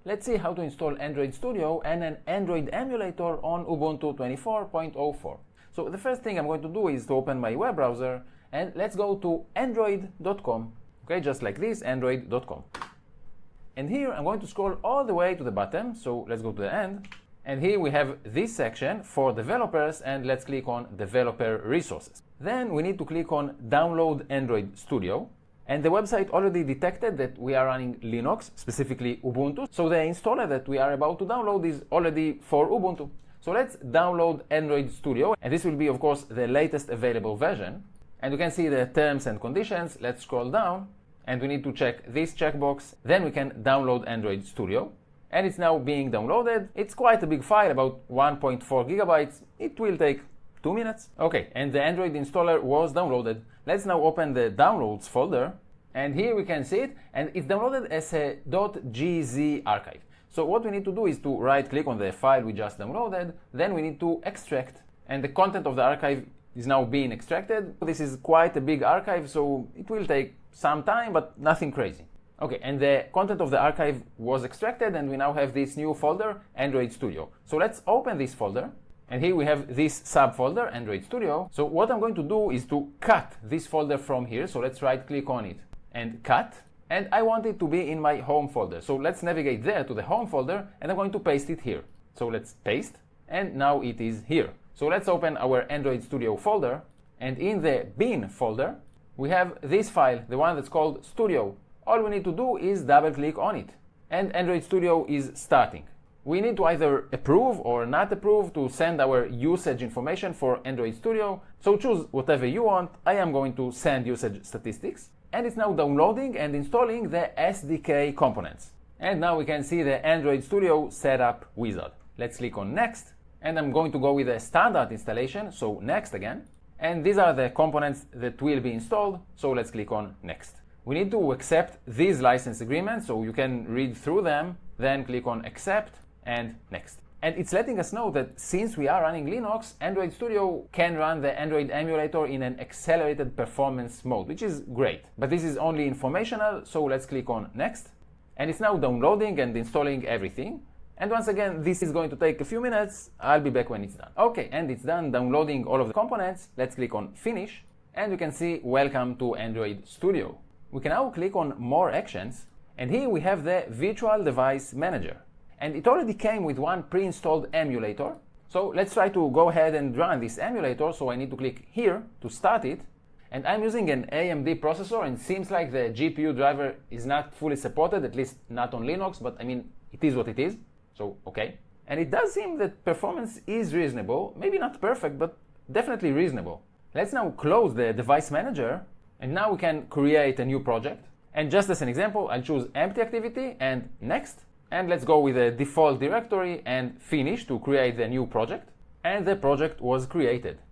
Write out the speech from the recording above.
let's see how to install Android Studio and an Android emulator on Ubuntu 24.04. So the first thing I'm going to do is to open my web browser and let's go to android.com. Okay, just like this, android.com. And here I'm going to scroll all the way to the bottom, so let's go to the end. And here we have this section for developers, and let's click on Developer Resources. Then we need to click on Download Android Studio. And the website already detected that we are running Linux, specifically Ubuntu. So the installer that we are about to download is already for Ubuntu. So let's download Android Studio. And this will be, of course, the latest available version. And you can see the terms and conditions. Let's scroll down. And we need to check this checkbox. Then we can download Android Studio. And it's now being downloaded. It's quite a big file, about 1.4 gigabytes. It will take 2 minutes. Okay, and the Android installer was downloaded. Let's now open the downloads folder. And here we can see it. And it's downloaded as a .gz archive. So what we need to do is to right click on the file we just downloaded. Then we need to extract. And the content of the archive is now being extracted. This is quite a big archive, so it will take some time, but nothing crazy. Okay, and the content of the archive was extracted, and we now have this new folder, Android Studio. So let's open this folder, and here we have this subfolder, Android Studio. So what I'm going to do is to cut this folder from here. So let's right click on it and cut, and I want it to be in my home folder. So let's navigate there to the home folder, and I'm going to paste it here. So let's paste, and now it is here. So let's open our Android Studio folder, and in the bin folder, we have this file, the one that's called Studio. All we need to do is double click on it, and Android Studio is starting. We need to either approve or not approve to send our usage information for Android Studio. So choose whatever you want. I am going to send usage statistics, and it's now downloading and installing the SDK components. And now we can see the Android Studio setup wizard. Let's click on Next, and I'm going to go with a standard installation, so Next again. And these are the components that will be installed, so let's click on Next. We need to accept these license agreements, so you can read through them, then click on Accept and Next. And it's letting us know that since we are running Linux, Android Studio can run the Android emulator in an accelerated performance mode, which is great. But this is only informational, so let's click on Next. And it's now downloading and installing everything. And once again, this is going to take a few minutes. I'll be back when it's done. Okay, and it's done downloading all of the components. Let's click on Finish, and you can see Welcome to Android Studio. We can now click on More Actions, and here we have the Virtual Device Manager. And it already came with one pre-installed emulator. So let's try to go ahead and run this emulator. So I need to click here to start it. And I'm using an AMD processor, and it seems like the GPU driver is not fully supported, at least not on Linux, but I mean, it is what it is. So, okay. And it does seem that performance is reasonable. Maybe not perfect, but definitely reasonable. Let's now close the device manager. And now we can create a new project. And just as an example, I'll choose Empty Activity and Next. And let's go with the default directory and Finish to create the new project. And the project was created.